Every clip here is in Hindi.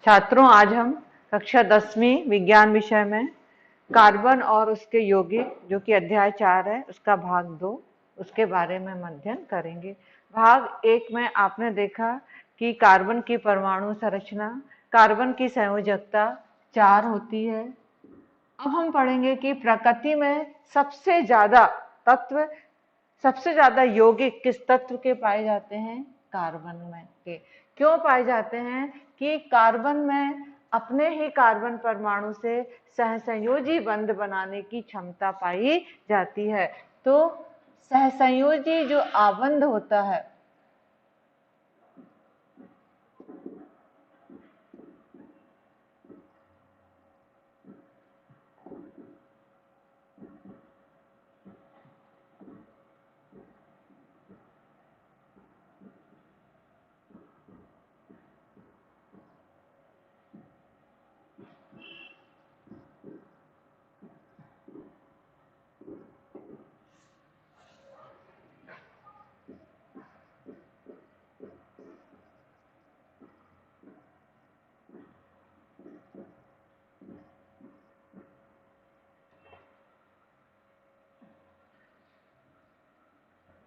छात्रों, आज हम कक्षा 10वीं विज्ञान विषय में कार्बन और उसके यौगिक जो कि अध्याय 4 है उसका भाग 2 उसके बारे में अध्ययन करेंगे। भाग 1 में आपने देखा कि कार्बन की परमाणु संरचना, कार्बन की संयोजकता 4 होती है। अब हम पढ़ेंगे कि प्रकृति में सबसे ज्यादा यौगिक किस तत्व के पाए जाते हैं? कार्बन में के। क्यों पाए जाते हैं? कि कार्बन में अपने ही कार्बन परमाणु से सहसंयोजी बंध बनाने की क्षमता पाई जाती है। तो सहसंयोजी जो आबंध होता है,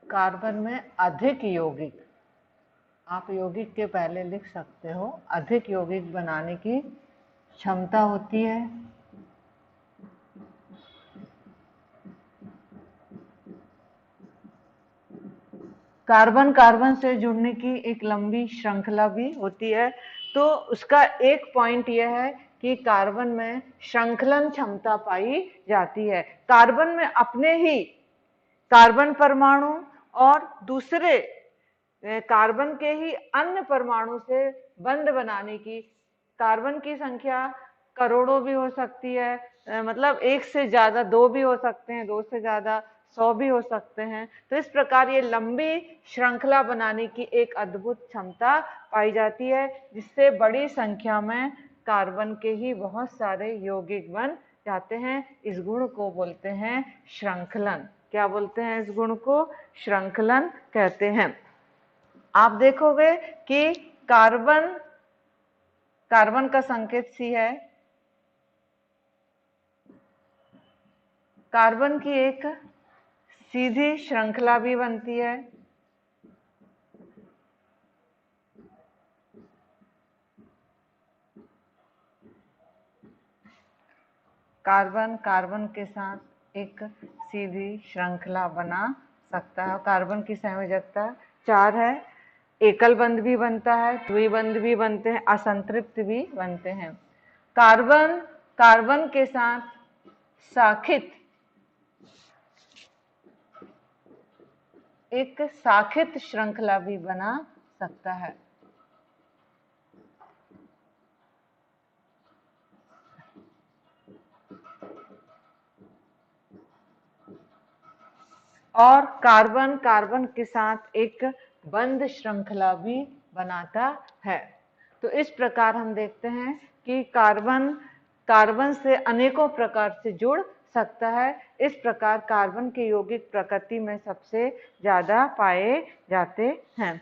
कार्बन में अधिक यौगिक, आप यौगिक के पहले लिख सकते हो, अधिक यौगिक बनाने की क्षमता होती है। कार्बन कार्बन से जुड़ने की एक लंबी श्रृंखला भी होती है। तो उसका एक पॉइंट यह है कि कार्बन में श्रृंखलन क्षमता पाई जाती है। कार्बन में अपने ही कार्बन परमाणु और दूसरे कार्बन के ही अन्य परमाणु से बंध बनाने की, कार्बन की संख्या करोड़ों भी हो सकती है, मतलब एक से ज्यादा, 2 भी हो सकते हैं, 2 से ज्यादा 100 भी हो सकते हैं। तो इस प्रकार ये लंबी श्रृंखला बनाने की एक अद्भुत क्षमता पाई जाती है, जिससे बड़ी संख्या में कार्बन के ही बहुत सारे यौगिक बन जाते हैं। इस गुण को बोलते हैं श्रृंखलन। क्या बोलते हैं इस गुण को? श्रृंखलन कहते हैं। आप देखोगे कि कार्बन का संकेत सी है। कार्बन की एक सीधी श्रृंखला भी बनती है। कार्बन के साथ एक सीधी श्रृंखला बना सकता है। कार्बन की संयोजकता 4 है। एकल बंध भी बनता है, द्विबंध भी बनते हैं, असंतृप्त भी बनते हैं। कार्बन के साथ एक शाखित श्रृंखला भी बना सकता है। और कार्बन के साथ एक बंध श्रृंखला भी बनाता है। तो इस प्रकार हम देखते हैं कि कार्बन से अनेकों प्रकार से जुड़ सकता है। इस प्रकार कार्बन के यौगिक प्रकृति में सबसे ज्यादा पाए जाते हैं।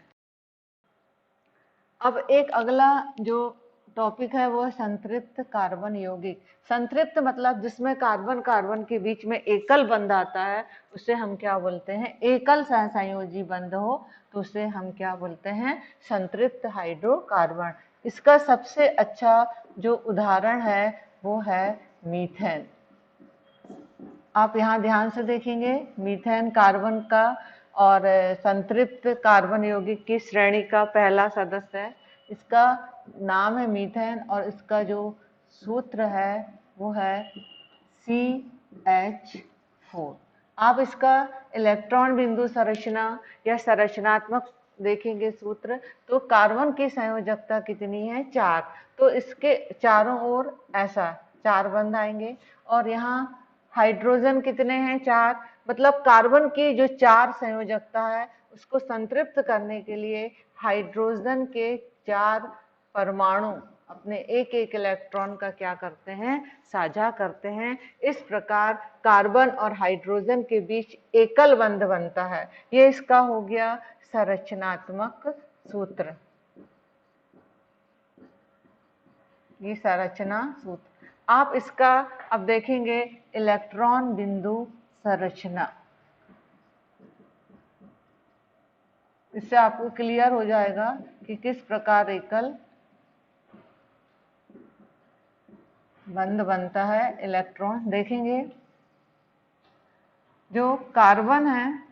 अब एक अगला जो टॉपिक है वो संतृप्त कार्बन यौगिक। संतृप्त मतलब जिसमें कार्बन के बीच में एकल बंध आता है, उसे हम क्या बोलते हैं? एकल सहसंयोजी बंध हो तो उसे हम क्या बोलते हैं? संतृप्त हाइड्रोकार्बन। इसका सबसे अच्छा जो उदाहरण है वो है मीथेन। आप यहाँ ध्यान से देखेंगे, मीथेन कार्बन का और संतृप्त कार्बन यौगिक की श्रेणी का पहला सदस्य है। इसका नाम है मीथेन और इसका जो सूत्र है वो है CH4। आप इसका इलेक्ट्रॉन बिंदु संरचना या संरचनात्मक देखेंगे सूत्र, तो कार्बन की संयोजकता कितनी है? 4। तो इसके चारों ओर ऐसा 4 बंध आएंगे और यहाँ हाइड्रोजन कितने हैं? 4। मतलब कार्बन की जो 4 संयोजकता है उसको संतृप्त करने के लिए हाइड्रोजन के 4 परमाणु अपने एक एक इलेक्ट्रॉन का क्या करते हैं? साझा करते हैं। इस प्रकार कार्बन और हाइड्रोजन के बीच एकल बंध बनता है। ये इसका हो गया संरचनात्मक सूत्र। ये संरचना सूत्र। आप इसका अब देखेंगे इलेक्ट्रॉन बिंदु संरचना, इससे आपको क्लियर हो जाएगा कि किस प्रकार एकल बंध बनता है। इलेक्ट्रॉन देखेंगे, जो कार्बन है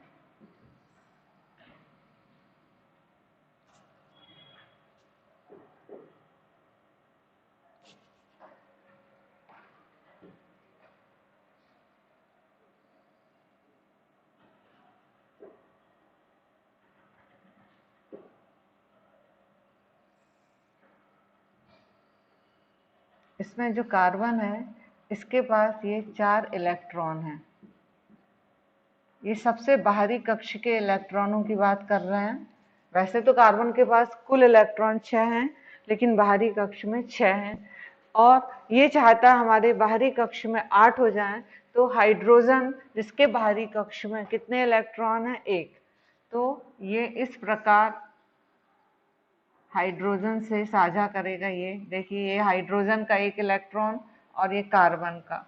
इसमें जो कार्बन है इसके पास ये 4 इलेक्ट्रॉन हैं। ये सबसे बाहरी कक्ष के इलेक्ट्रॉनों की बात कर रहे हैं। वैसे तो कार्बन के पास कुल इलेक्ट्रॉन 6 हैं, लेकिन बाहरी कक्ष में 6 हैं और ये चाहता है हमारे बाहरी कक्ष में 8 हो जाएं। तो हाइड्रोजन जिसके बाहरी कक्ष में कितने इलेक्ट्रॉन हैं? 1। तो ये इस प्रकार हाइड्रोजन से साझा करेगा। ये देखिए, ये हाइड्रोजन का 1 इलेक्ट्रॉन और ये कार्बन का।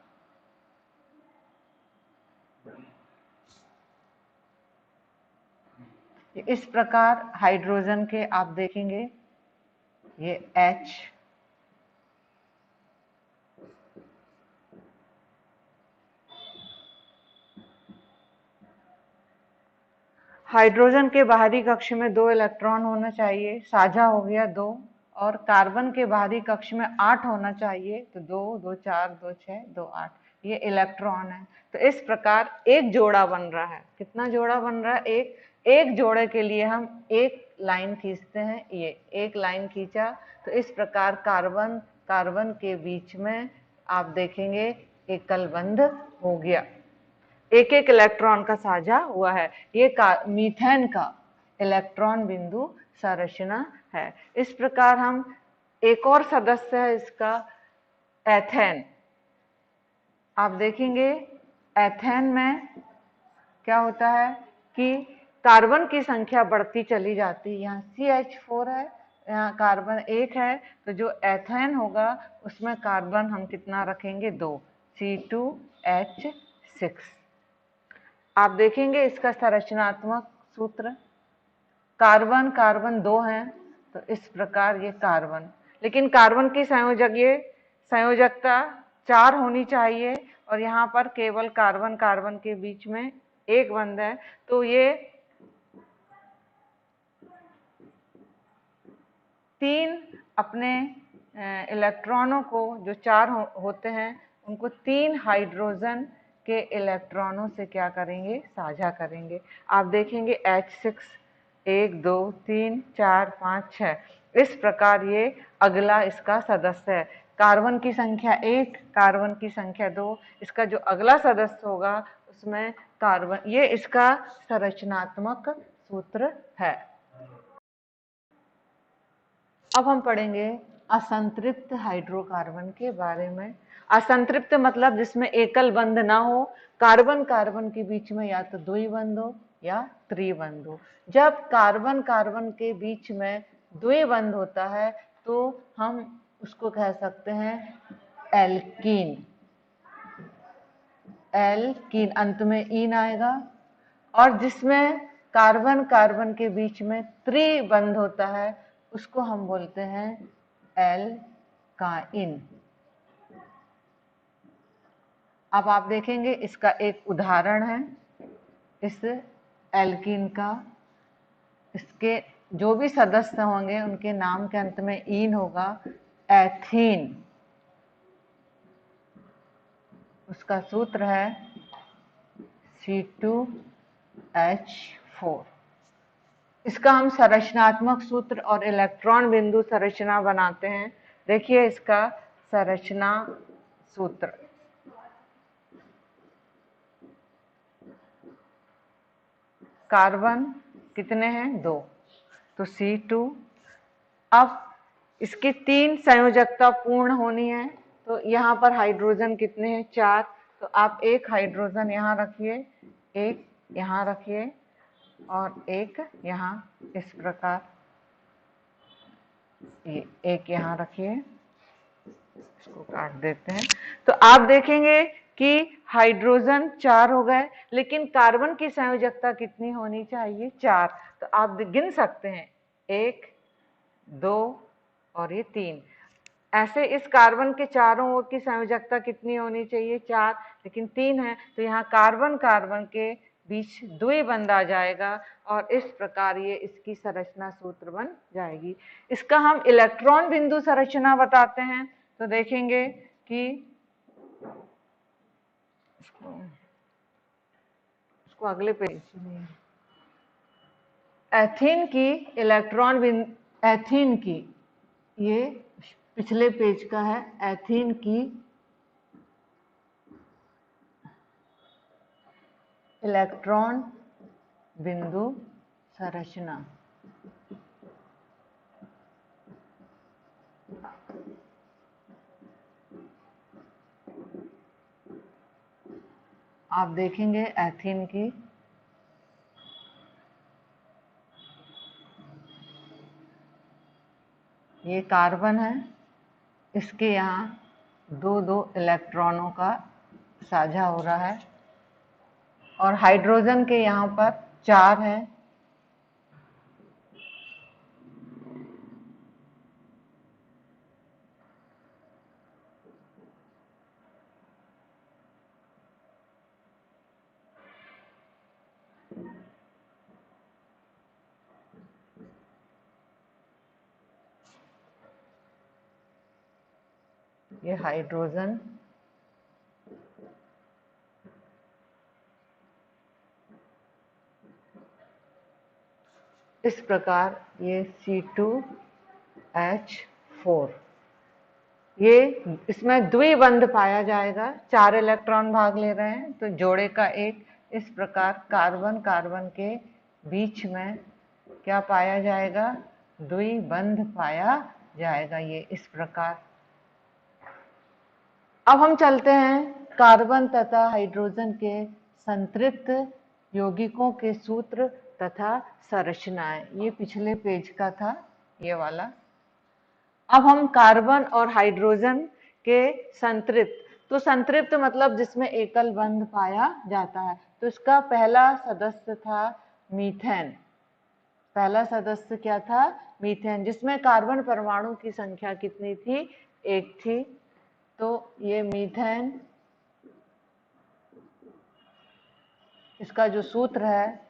इस प्रकार हाइड्रोजन के आप देखेंगे, ये H, हाइड्रोजन के बाहरी कक्ष में 2 इलेक्ट्रॉन होना चाहिए, साझा हो गया 2। और कार्बन के बाहरी कक्ष में 8 होना चाहिए, तो 2 2 4 2 6 2 8, ये इलेक्ट्रॉन है। तो इस प्रकार एक जोड़ा बन रहा है। कितना जोड़ा बन रहा है? एक जोड़े के लिए हम एक लाइन खींचते हैं। ये एक लाइन खींचा, तो इस प्रकार कार्बन के बीच में आप देखेंगे एकल बंध हो गया, एक एक इलेक्ट्रॉन का साझा हुआ है। ये मीथेन का इलेक्ट्रॉन बिंदु संरचना है। इस प्रकार हम एक और सदस्य है इसका, एथेन। आप देखेंगे एथेन में क्या होता है कि कार्बन की संख्या बढ़ती चली जाती है। यहाँ CH4 है, यहाँ कार्बन 1 है, तो जो एथेन होगा उसमें कार्बन हम कितना रखेंगे? 2, C2H6। आप देखेंगे इसका संरचनात्मक सूत्र, कार्बन कार्बन 2 हैं, तो इस प्रकार ये कार्बन, लेकिन कार्बन की संयोजकता 4 होनी चाहिए और यहाँ पर केवल कार्बन कार्बन के बीच में एक बंध है। तो ये 3 अपने इलेक्ट्रॉनों को, जो 4 होते हैं, उनको 3 हाइड्रोजन के इलेक्ट्रॉनों से क्या करेंगे? साझा करेंगे। आप देखेंगे H6 1 2 3 4 5 6, इस प्रकार ये अगला इसका सदस्य है। कार्बन की संख्या 1, कार्बन की संख्या 2, इसका जो अगला सदस्य होगा उसमें कार्बन, ये इसका संरचनात्मक सूत्र है। अब हम पढ़ेंगे असंतृप्त हाइड्रोकार्बन के बारे में। असंतृप्त मतलब जिसमें एकल बंध ना हो, कार्बन कार्बन के बीच में या तो द्विबंध हो या त्रिबंध हो। जब कार्बन कार्बन के बीच में द्विबंध होता है तो हम उसको कह सकते हैं एल्कीन। एल्कीन, अंत में ईन आएगा। और जिसमें कार्बन कार्बन के बीच में त्रिबंध होता है उसको हम बोलते हैं एल्काइन। अब आप देखेंगे इसका एक उदाहरण है इस एल्कीन का। इसके जो भी सदस्य होंगे उनके नाम के अंत में ईन होगा। एथीन, उसका सूत्र है C2H4। इसका हम संरचनात्मक सूत्र और इलेक्ट्रॉन बिंदु संरचना बनाते हैं। देखिए इसका संरचना सूत्र, कार्बन कितने हैं? 2, तो C2। अब इसकी 3 संयोजकता पूर्ण होनी है, तो यहाँ पर हाइड्रोजन कितने हैं? 4, तो आप एक हाइड्रोजन यहाँ रखिए, एक यहाँ रखिए और एक यहाँ, इस प्रकार ये एक यहाँ रखिए। इसको काट देते हैं। तो आप देखेंगे कि हाइड्रोजन 4 हो गए, लेकिन कार्बन की संयोजकता कितनी होनी चाहिए? 4। तो आप गिन सकते हैं 1, 2 और ये 3। ऐसे इस कार्बन के चारों ओर की संयोजकता कितनी होनी चाहिए? 4, लेकिन 3 है, तो यहाँ कार्बन कार्बन के बीच द्विबंध आ जाएगा और इस प्रकार ये इसकी संरचना सूत्र बन जाएगी। इसका हम इलेक्ट्रॉन बिंदु संरचना बताते हैं, तो देखेंगे कि इसको अगले पेज में एथीन की इलेक्ट्रॉन बिंदु, एथीन की, ये पिछले पेज का है, एथीन की इलेक्ट्रॉन बिंदु संरचना। आप देखेंगे एथीन की, ये कार्बन है, इसके यहाँ 2-2 इलेक्ट्रॉनों का साझा हो रहा है और हाइड्रोजन के यहाँ पर 4 है। ये हाइड्रोजन, इस प्रकार ये C2H4, ये इसमें द्विबंध पाया जाएगा, 4 इलेक्ट्रॉन भाग ले रहे हैं, तो जोड़े का एक। इस प्रकार कार्बन कार्बन के बीच में क्या पाया जाएगा? द्विबंध पाया जाएगा, ये इस प्रकार। अब हम चलते हैं कार्बन तथा हाइड्रोजन के संतृप्त यौगिकों के सूत्र तथा संरचनाएं। ये पिछले पेज का था, ये वाला। अब हम कार्बन और हाइड्रोजन के संतृप्त, तो संतृप्त मतलब जिसमें एकल बंध पाया जाता है, तो इसका पहला सदस्य था मीथेन। पहला सदस्य क्या था? मीथेन, जिसमें कार्बन परमाणु की संख्या कितनी थी? 1 थी। तो ये मीथेन, इसका जो सूत्र है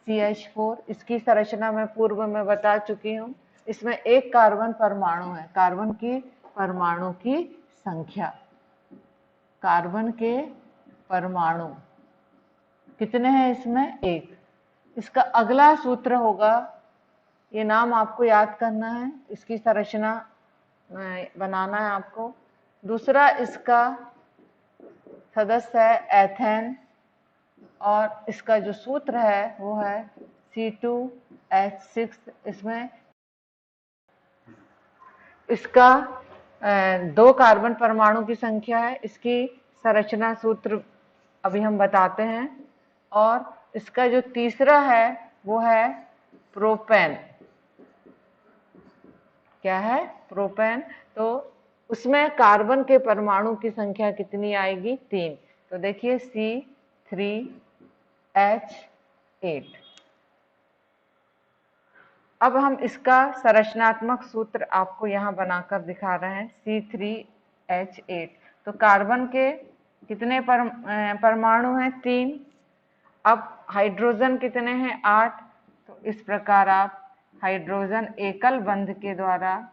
CH4, इसकी संरचना मैं पूर्व में बता चुकी हूँ। इसमें एक कार्बन परमाणु है, कार्बन की परमाणु की संख्या, कार्बन के परमाणु कितने हैं इसमें? 1। इसका अगला सूत्र होगा, ये नाम आपको याद करना है, इसकी संरचना बनाना है आपको। दूसरा इसका सदस्य है एथेन और इसका जो सूत्र है वो है C2H6। इसमें इसका 2 कार्बन परमाणु की संख्या है, इसकी संरचना सूत्र अभी हम बताते हैं। और इसका जो तीसरा है वो है प्रोपेन। क्या है? प्रोपेन। तो उसमें कार्बन के परमाणु की संख्या कितनी आएगी? 3। तो देखिए C3H8। अब हम इसका संरचनात्मक सूत्र आपको यहाँ बनाकर दिखा रहे हैं, C3H8। तो कार्बन के कितने परमाणु हैं? 3। अब हाइड्रोजन कितने हैं? 8। तो इस प्रकार आप हाइड्रोजन एकल बंध के द्वारा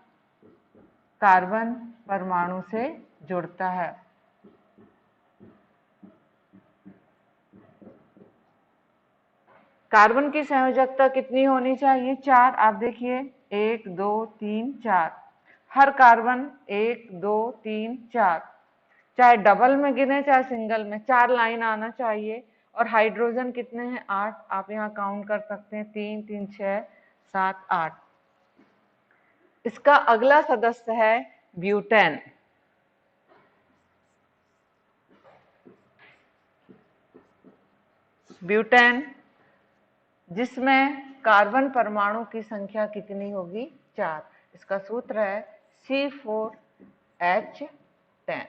कार्बन परमाणु से जुड़ता है। कार्बन की संयोजकता कितनी होनी चाहिए? 4। आप देखिए 1 2 3 4, हर कार्बन 1 2 3 4, चाहे डबल में गिने चाहे सिंगल में, 4 लाइन आना चाहिए। और हाइड्रोजन कितने हैं? 8। आप यहाँ काउंट कर सकते हैं, 3 3 6 7 8। इसका अगला सदस्य है ब्यूटेन। ब्यूटेन, जिसमें कार्बन परमाणु की संख्या कितनी होगी? 4। इसका सूत्र है C4H8। 10।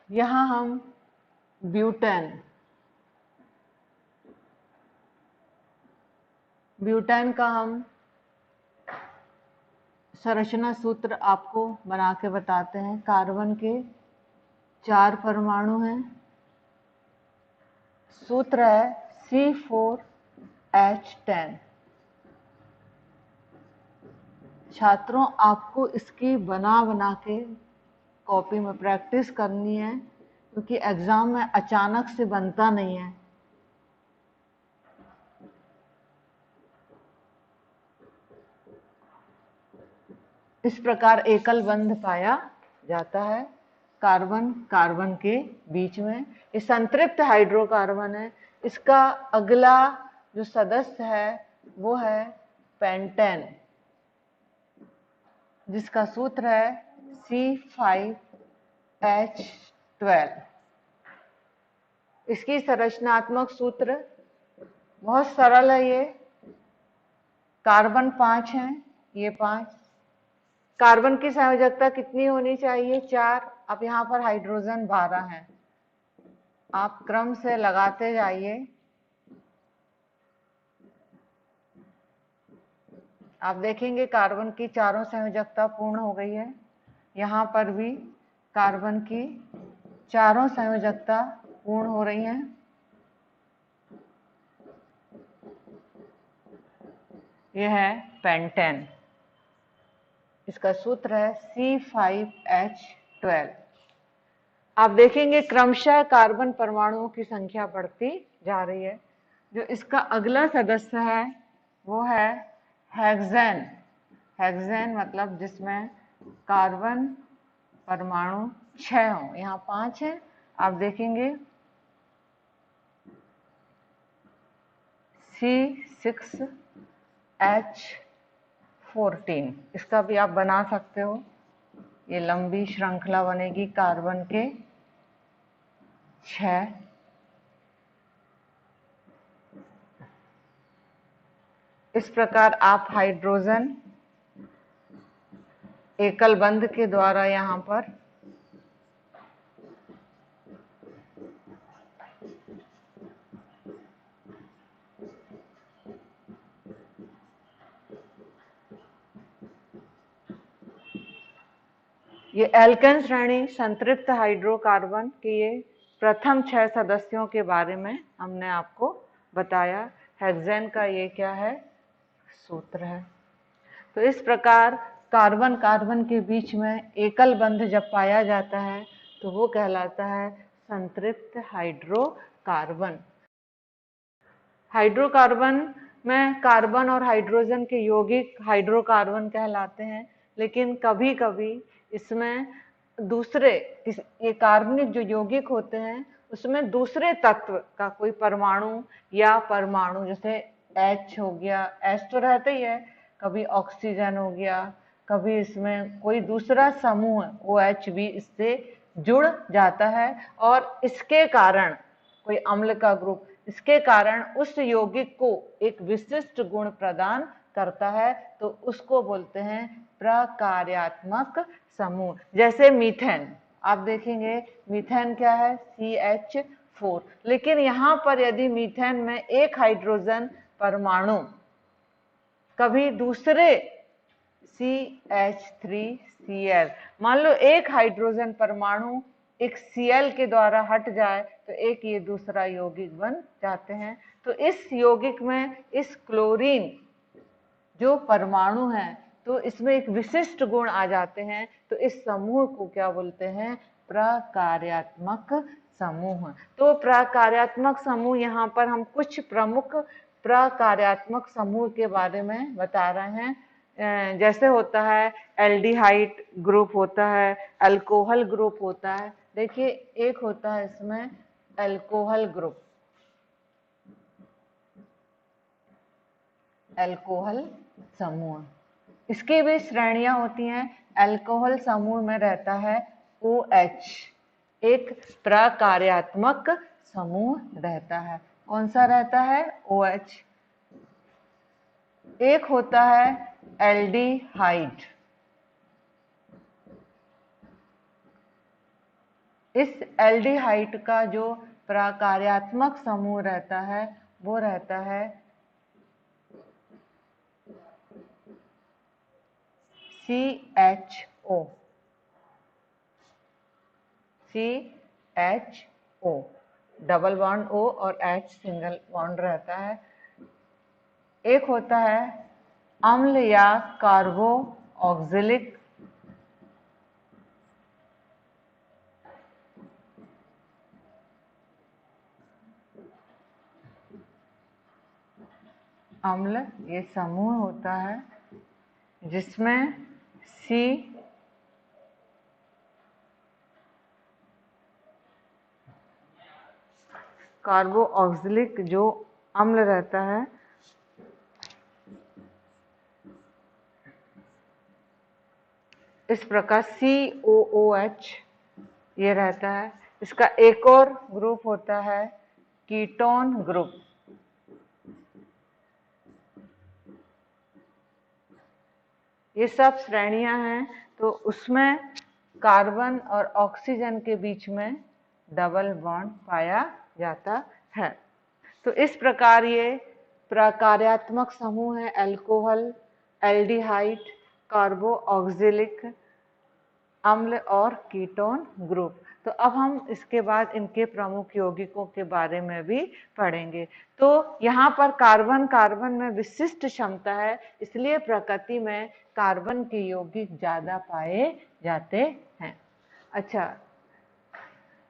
यहां हम ब्यूटेन का हम संरचना सूत्र आपको बना के बताते हैं। कार्बन के 4 परमाणु हैं। सूत्र है C4H10। छात्रों, आपको इसकी बना के कॉपी में प्रैक्टिस करनी है, क्योंकि एग्जाम में अचानक से बनता नहीं है। इस प्रकार एकल बंध पाया जाता है कार्बन कार्बन के बीच में। ये संतृप्त हाइड्रोकार्बन है। इसका अगला जो सदस्य है वो है पेंटेन, जिसका सूत्र है C5H12। इसकी संरचनात्मक सूत्र बहुत सरल है। ये कार्बन 5 है, ये 5। कार्बन की संयोजकता कितनी होनी चाहिए? 4। अब यहाँ पर हाइड्रोजन 12 है। आप क्रम से लगाते जाइए। आप देखेंगे कार्बन की चारों संयोजकता पूर्ण हो गई है। यहाँ पर भी कार्बन की चारों संयोजकता पूर्ण हो रही हैं। यह है पेंटेन। इसका सूत्र है C5H12। आप देखेंगे क्रमशः कार्बन परमाणुओं की संख्या बढ़ती जा रही है। जो इसका अगला सदस्य है वो है हेक्सेन। हेक्सेन मतलब जिसमें कार्बन परमाणु 6 हों। यहाँ 5 है। आप देखेंगे C6H14। इसका भी आप बना सकते हो। ये लंबी श्रृंखला बनेगी कार्बन के 6। इस प्रकार आप हाइड्रोजन एकल बंध के द्वारा यहाँ पर ये एल्केन श्रेणी संतृप्त हाइड्रोकार्बन के ये प्रथम 6 सदस्यों के बारे में हमने आपको बताया। हेक्सेन का ये क्या है? सूत्र है। तो इस प्रकार कार्बन कार्बन के बीच में एकल बंध जब पाया जाता है तो वो कहलाता है संतृप्त हाइड्रोकार्बन। हाइड्रोकार्बन में कार्बन और हाइड्रोजन के यौगिक हाइड्रोकार्बन कहलाते हैं। लेकिन कभी कभी इसमें दूसरे ये कार्बनिक जो यौगिक होते हैं उसमें दूसरे तत्व का कोई परमाणु या परमाणु, जैसे H हो गया, H तो रहता ही है, कभी ऑक्सीजन हो गया, कभी इसमें कोई दूसरा समूह OH भी इससे जुड़ जाता है और इसके कारण कोई अम्ल का ग्रुप, इसके कारण उस यौगिक को एक विशिष्ट गुण प्रदान करता है, तो उसको बोलते हैं प्रकार्यात्मक समूह। जैसे मीथेन, आप देखेंगे मीथेन क्या है? CH4। लेकिन यहाँ पर यदि मीथेन में एक हाइड्रोजन परमाणु कभी दूसरे CH3Cl, मान लो एक हाइड्रोजन परमाणु एक Cl के द्वारा हट जाए तो एक ये दूसरा यौगिक बन जाते हैं। तो इस यौगिक में इस क्लोरीन जो परमाणु है तो इसमें एक विशिष्ट गुण आ जाते हैं। तो इस समूह को क्या बोलते हैं? प्रकार्यात्मक समूह। तो प्रकार्यात्मक समूह, यहाँ पर हम कुछ प्रमुख प्रकार्यात्मक समूह के बारे में बता रहे हैं। जैसे होता है एल्डिहाइड ग्रुप होता है, अल्कोहल ग्रुप होता है। देखिए एक होता है इसमें अल्कोहल ग्रुप, अल्कोहल समूह। इसकी भी श्रेणियां होती हैं। अल्कोहल समूह में रहता है OH, एक प्रकार्यात्मक समूह रहता है। कौन सा रहता है? OH। एक होता है एल्डिहाइड। इस एल्डिहाइड का जो प्रकार्यात्मक समूह रहता है वो रहता है CHO। CHO, double bond O और H सिंगल बॉन्ड रहता है। एक होता है अम्ल या कार्बो ऑक्सिलिक अम्ल, ये समूह होता है जिसमें C कार्बो ऑक्सिलिक जो अम्ल रहता है इस प्रकार COOH ये रहता है। इसका एक और ग्रुप होता है कीटोन ग्रुप। ये सब श्रेणियां हैं, तो उसमें कार्बन और ऑक्सीजन के बीच में डबल बॉन्ड पाया जाता है। तो इस प्रकार ये प्रकार्यात्मक समूह है अल्कोहल, एल्डिहाइड, कार्बो ऑक्सिलिक अम्ल और कीटोन ग्रुप। तो अब हम इसके बाद इनके प्रमुख यौगिकों के बारे में भी पढ़ेंगे। तो यहाँ पर कार्बन कार्बन में विशिष्ट क्षमता है, इसलिए प्रकृति में कार्बन के यौगिक ज्यादा पाए जाते हैं। अच्छा,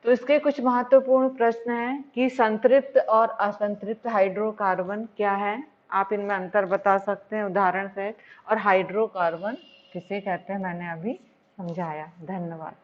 तो इसके कुछ महत्वपूर्ण प्रश्न हैं कि संतृप्त और असंतृप्त हाइड्रोकार्बन क्या है, आप इनमें अंतर बता सकते हैं उदाहरण से। और हाइड्रोकार्बन किसे कहते हैं मैंने अभी समझाया। धन्यवाद।